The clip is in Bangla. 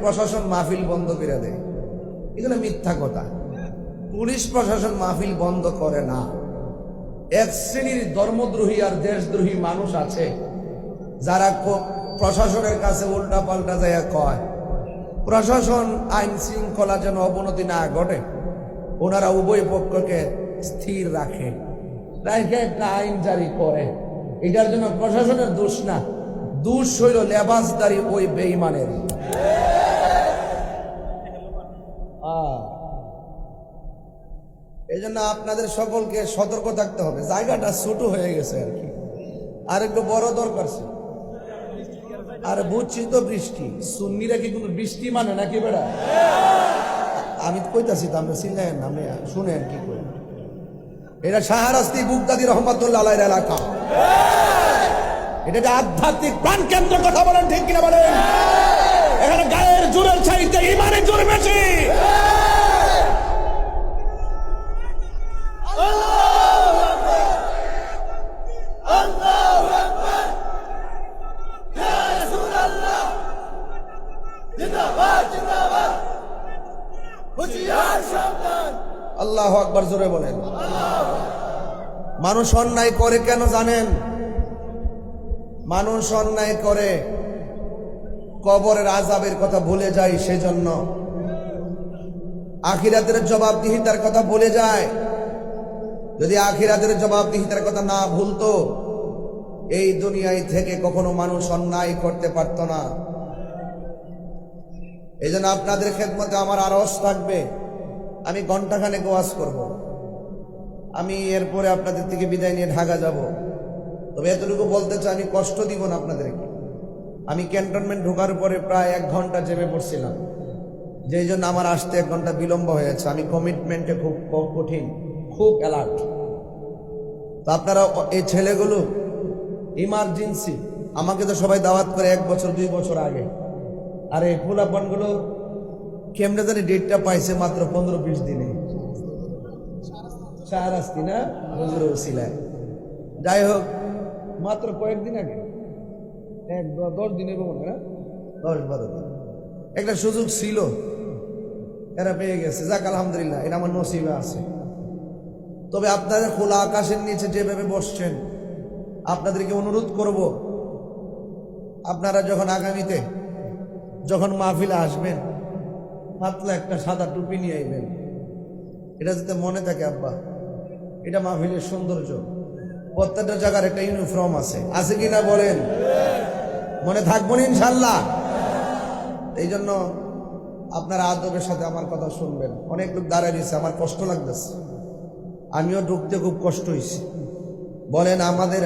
প্রশাসন মাহফিল বন্ধ করে দেয়, এগুলো মিথ্যা কথা। পুলিশ প্রশাসন মাহফিল বন্ধ করে না। এক শ্রেণীর ধর্মদ্রোহী আর দেশদ্রোহী মানুষ আছে যারা প্রশাসনের কাছে উল্টা পাল্টা যায় কয় প্রশাসন আইন শৃঙ্খলা যেন অবনতি না ঘটে, ওনারা উভয় পক্ষকে স্থির রাখে, একটা আইন জারি করে। এটার জন্য প্রশাসনের দোষ না, দোষ হইল লেবাসদারি ওই বেঈমানের। এই জন্য আপনাদের সকলকে সতর্ক থাকতে হবে। জায়গাটা ছোট হয়ে গেছে আর কি, আর একটু বড় দরকার ছিল। আর বুঝছি তো বৃষ্টি, সুন্নিরা কি কোনো বৃষ্টি মানে নাকি বেড়া? আমি কইতাছি তো, আমরা চিনলেন, আপনি শুনেন কি করে। এটা শাহরাস্তি বুগদাদি রহমাতুল্লাহ আলাইহির এলাকা, এটা একটা আধ্যাত্মিক প্রাণকেন্দ্র। কথা বলেন ঠিক কিনা বলেন? এখানে গায়ের জোরের চাইতে ইমানের জোর বেশি। আল্লাহু আকবার, জোরে বলেন। মানুষ অন্যায় করে কেন জানেন? মানুষ অন্যায় করে কবরের আযাবের কথা ভুলে যায়, সেজন্য আখিরাতের জবাবদিহিতার কথা ভুলে যায়। যদি আখিরাতের জবাবদিহিতার কথা না ভুলতো, এই দুনিয়ায় থেকে কখনো মানুষ অন্যায় করতে পারত না। এই জন্য আপনাদের খেদমতে আমার আরজ থাকবে, আমি ঘন্টাখানেক ওয়াজ করব, আমি এরপরে আপনাদের থেকে বিদায় নিয়ে ঢাকা যাব। তবে এতটুকু বলতে চাই, আমি কষ্ট দিব না আপনাদেরকে। আমি ক্যান্টনমেন্ট ঢোকার পরে প্রায় 1 ঘন্টা চেপে পড়ছিলাম, যেই জন্য আমার আসতে 1 ঘন্টা বিলম্ব হয়েছে। আমি কমিটমেন্টে খুব কঠিন, খুব অ্যালার্ট। তো আপনারা এই ছেলেগুলো ইমার্জেন্সি, আমাকে তো সবাই দাওয়াত করে 1 বছর 2 বছর আগে, আর এই পোলাপানগুলো কেমনে জানি ডেটটা পাইছে মাত্র 15-20 দিনে। শাহরাস্তি না হুজুরের ওসিলায়, যাই হোক, মাত্র কয়েকদিন আগে, 10 দিনের মনে হয়, 10-12 দিন একটা সুযোগ ছিল, এরা পেয়ে গেছে। যাক আলহামদুলিল্লাহ, এটা আমার নসিবে আছে। তবে আপনারা খোলা আকাশের নিচে যেভাবে বসছেন, আপনাদেরকে অনুরোধ করব, আপনারা যখন আগামীতে যখন মাহফিলে আসবেন, পাতলা একটা সাদা টুপি নিয়ে আইবেন। এটা যাতে মনে থাকে, আব্বা এটা মাহফিলের সৌন্দর্য। প্রত্যেকটা জায়গার একটা ইউনিফর্ম আছে কিনা বলেন? মনে থাকবো না ইনশাল্লাহ। এই জন্য আপনারা আদবের সাথে আমার কথা শুনবেন। অনেক লোক দাঁড়ায় দিয়েছে, আমার কষ্ট লাগতেছে, আমিও ঢুকতে খুব কষ্ট হয়েছে। বলেন আমাদের